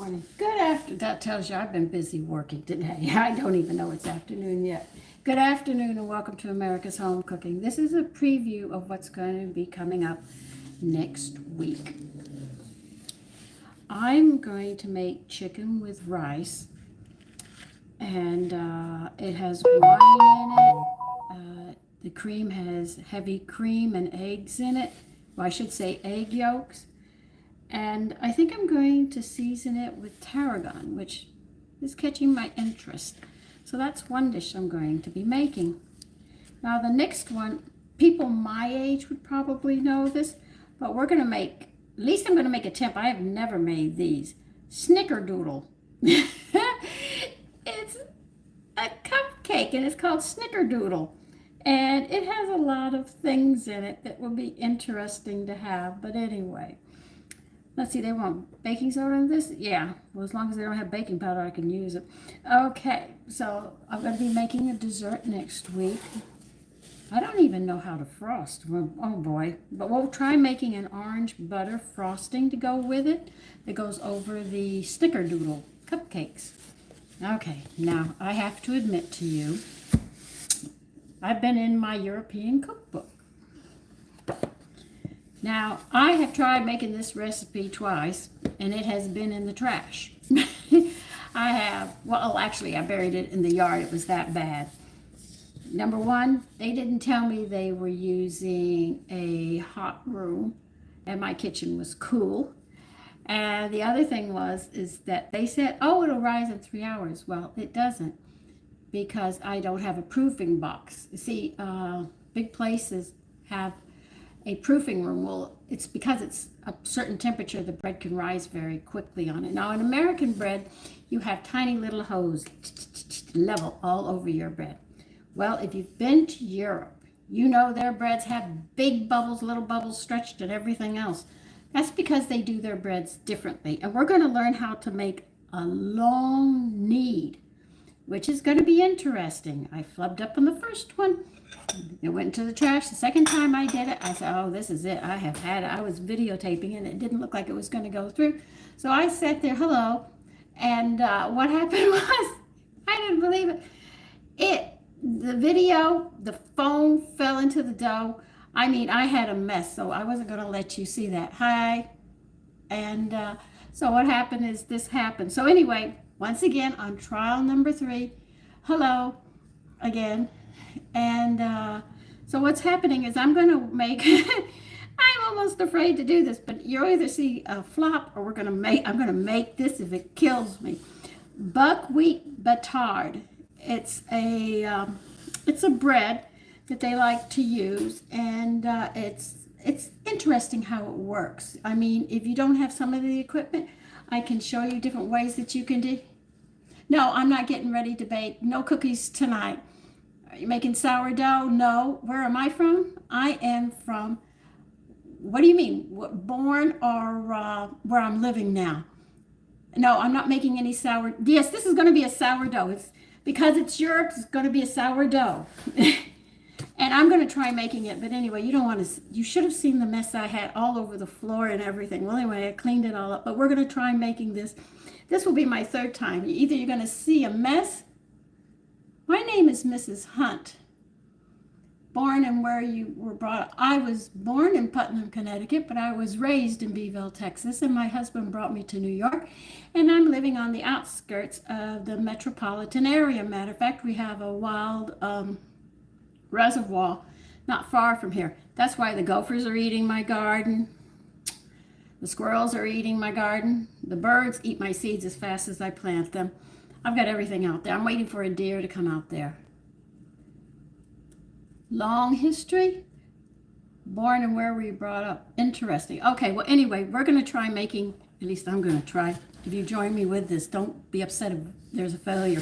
morning. Good afternoon. That tells you I've been busy working today. I don't even know it's afternoon yet. Good afternoon and welcome to America's Home Cooking. This is a preview of what's going to be coming up next week. I'm going to make chicken with rice, and it has wine in it. The cream has heavy cream and eggs in it. Well, I should say egg yolks. And I think I'm going to season it with tarragon, which is catching my interest. So that's one dish I'm going to be making. Now the next one, people my age would probably know this, but we're going to make, at least I'm going to make a attempt. I have never made these. Snickerdoodle. It's a cupcake and it's called Snickerdoodle. And it has a lot of things in it that will be interesting to have. But anyway. Let's see, they want baking soda in this? Yeah, well, as long as they don't have baking powder, I can use it. Okay, so I'm going to be making a dessert next week. I don't even know how to frost. Well, oh boy. But we'll try making an orange butter frosting to go with it that goes over the Snickerdoodle cupcakes. Okay, now I have to admit to you, I've been in my European cookbook. Now, I have tried making this recipe twice, and it has been in the trash. I have, well, actually, I buried it in the yard. It was that bad. Number one, they didn't tell me they were using a hot room, and my kitchen was cool. And the other thing is that they said, oh, it'll rise in 3 hours. Well, it doesn't, because I don't have a proofing box. See, big places have a proofing room. Well, it's because it's a certain temperature, the bread can rise very quickly on it. Now, in American bread, you have tiny little hose level all over your bread. Well, if you've been to Europe, you know their breads have big bubbles, little bubbles stretched and everything else. That's because they do their breads differently. And we're going to learn how to make a long knead, which is going to be interesting. I flubbed up on the first one. It went into the trash. The second time I did it, I said, oh, this is it. I have had it. I was videotaping it, and it didn't look like it was going to go through. So I sat there, hello, and what happened was, I didn't believe it. The video, the phone fell into the dough. I mean, I had a mess, so I wasn't going to let you see that. Hi. And so what happened is this happened. So anyway, once again, on trial number 3, hello again. And so what's happening is I'm going to make, I'm almost afraid to do this, but you'll either see a flop or I'm going to make this if it kills me. Buckwheat batard. It's a bread that they like to use, and it's interesting how it works. I mean, if you don't have some of the equipment, I can show you different ways that you can do. No, I'm not getting ready to bake. No cookies tonight. Are you making sourdough? No. Where am I from? I am from, what do you mean? Born or where I'm living now? No, I'm not making any sourdough. Yes, this is going to be a sourdough. It's because it's Europe, it's going to be a sourdough. And I'm going to try making it. But anyway, you should have seen the mess I had all over the floor and everything. Well, anyway, I cleaned it all up. But we're going to try making this. This will be my 3rd time. Either you're going to see a mess. My name is Mrs. Hunt. Born and where you were brought up. I was born in Putnam, Connecticut, but I was raised in Beeville, Texas, and my husband brought me to New York, and I'm living on the outskirts of the metropolitan area. Matter of fact, we have a wild reservoir not far from here. That's why the gophers are eating my garden. The squirrels are eating my garden. The birds eat my seeds as fast as I plant them. I've got everything out there. I'm waiting for a deer to come out there. Long history. Born and where were you brought up? Interesting. Okay, well, anyway, we're going to try making, at least I'm going to try. If you join me with this, don't be upset if there's a failure.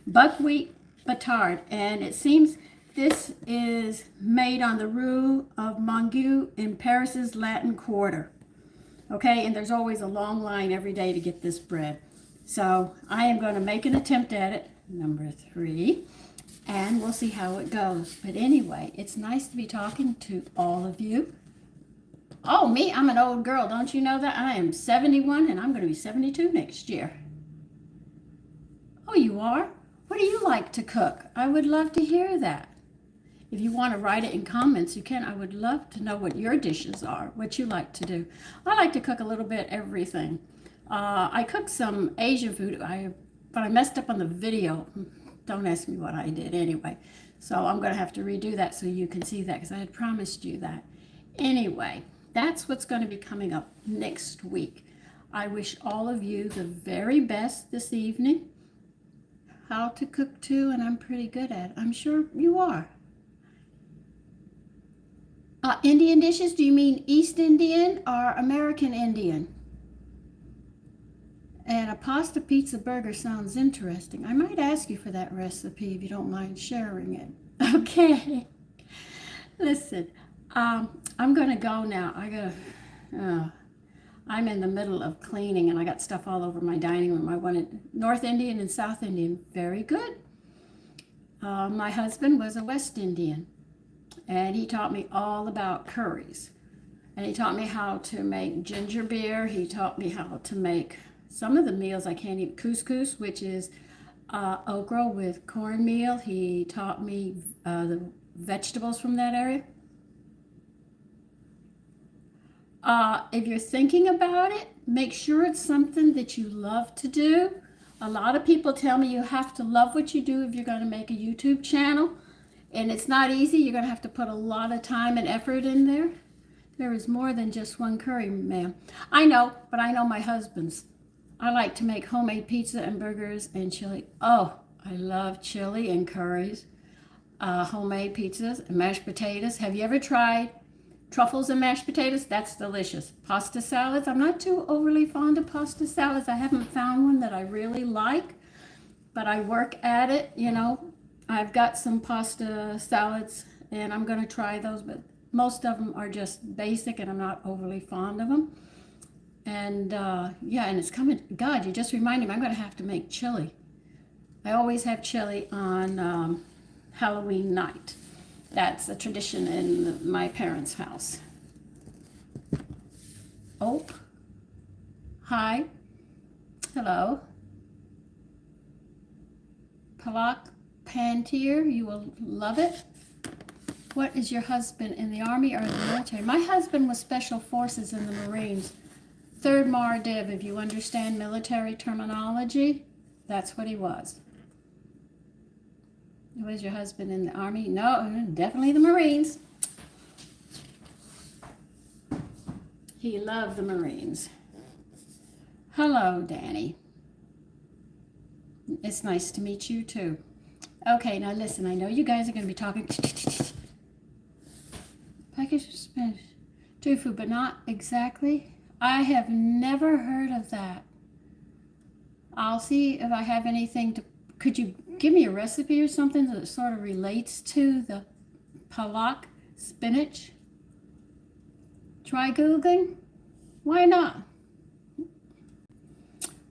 Buckwheat batard. And it seems this is made on the Rue of Mongueux in Paris's Latin Quarter. Okay, and there's always a long line every day to get this bread. So I am going to make an attempt at it, number 3, and we'll see how it goes. But anyway, it's nice to be talking to all of you. Oh, me, I'm an old girl. Don't you know that? I am 71 and I'm going to be 72 next year. Oh, you are? What do you like to cook? I would love to hear that. If you want to write it in comments, you can. I would love to know what your dishes are, what you like to do. I like to cook a little bit everything. I cooked some Asian food, but I messed up on the video. Don't ask me what I did anyway. So I'm going to have to redo that so you can see that because I had promised you that. Anyway, that's what's going to be coming up next week. I wish all of you the very best this evening. How to cook too, and I'm pretty good at it. I'm sure you are. Indian dishes, do you mean East Indian or American Indian? And a pasta pizza burger sounds interesting. I might ask you for that recipe if you don't mind sharing it. Okay. Listen, I'm going to go now. I'm in the middle of cleaning and I got stuff all over my dining room. I wanted North Indian and South Indian. Very good. My husband was a West Indian and he taught me all about curries. And he taught me how to make ginger beer. He taught me how to make some of the meals I can't eat. Couscous, which is okra with cornmeal. He taught me the vegetables from that area. If you're thinking about it, make sure it's something that you love to do. A lot of people tell me you have to love what you do if you're going to make a YouTube channel. And it's not easy. You're going to have to put a lot of time and effort in there. There is more than just one curry, ma'am. I know, but I know my husband's. I like to make homemade pizza and burgers and chili. Oh, I love chili and curries, homemade pizzas and mashed potatoes. Have you ever tried truffles and mashed potatoes? That's delicious. Pasta salads. I'm not too overly fond of pasta salads. I haven't found one that I really like, but I work at it, you know. I've got some pasta salads and I'm going to try those, but most of them are just basic and I'm not overly fond of them. And yeah, and it's coming. God, you just reminded me, I'm going to have to make chili. I always have chili on Halloween night. That's a tradition in my parents' house. Oh, hi. Hello. Palak Pantier, you will love it. What is your husband, in the Army or the military? My husband was Special Forces in the Marines. 3rd Mar Div, if you understand military terminology, that's what he was. Was your husband in the Army? No, definitely the Marines. He loved the Marines. Hello, Danny. It's nice to meet you too. Okay, now listen, I know you guys are going to be talking. Package of Spanish tofu, but not exactly. I have never heard of that. I'll see if I have anything to. Could you give me a recipe or something that sort of relates to the palak spinach? Try Googling? Why not?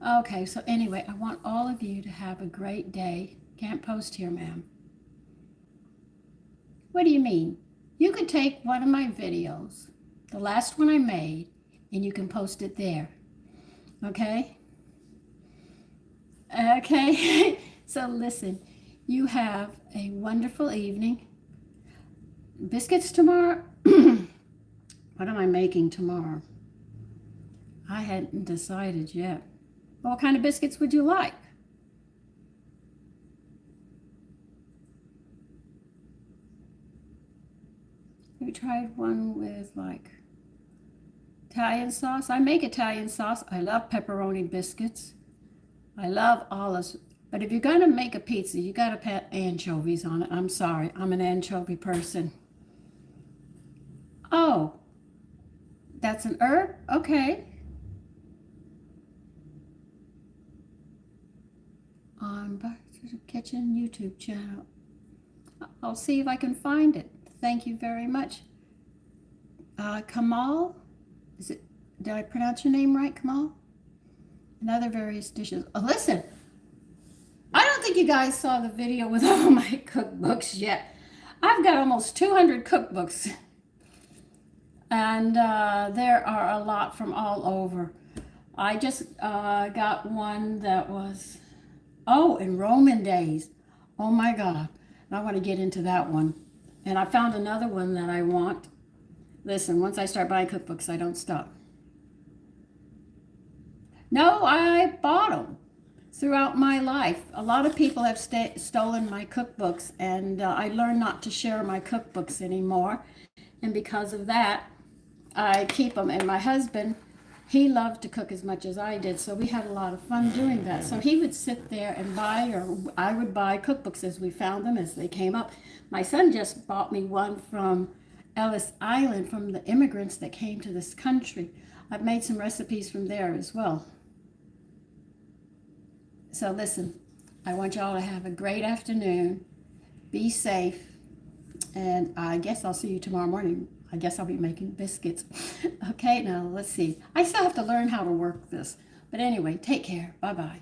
Okay, so anyway, I want all of you to have a great day. Can't post here, ma'am. What do you mean? You could take one of my videos, the last one I made, and you can post it there. Okay? Okay. So listen, you have a wonderful evening. Biscuits tomorrow? What am I making tomorrow? I hadn't decided yet. What kind of biscuits would you like? Have you tried one with like Italian sauce? I make Italian sauce. I love pepperoni biscuits. I love olives. But if you're going to make a pizza, you got to put anchovies on it. I'm sorry. I'm an anchovy person. Oh, that's an herb? Okay. On Back to the Kitchen YouTube channel. I'll see if I can find it. Thank you very much. Kamal? Did I pronounce your name right, Kamal? And other various dishes. Oh, listen. I don't think you guys saw the video with all my cookbooks yet. I've got almost 200 cookbooks. And there are a lot from all over. I just got one that was, oh, in Roman days. Oh my God. I want to get into that one. And I found another one that I want. Listen, once I start buying cookbooks, I don't stop. No, I bought them throughout my life. A lot of people have stolen my cookbooks, and I learned not to share my cookbooks anymore. And because of that, I keep them. And my husband, he loved to cook as much as I did, so we had a lot of fun doing that. So he would sit there and buy, or I would buy cookbooks as we found them, as they came up. My son just bought me one from Ellis Island, from the immigrants that came to this country. I've made some recipes from there as well. So listen, I want y'all to have a great afternoon. Be safe. And I guess I'll see you tomorrow morning. I guess I'll be making biscuits. Okay, now let's see. I still have to learn how to work this. But anyway, take care. Bye-bye.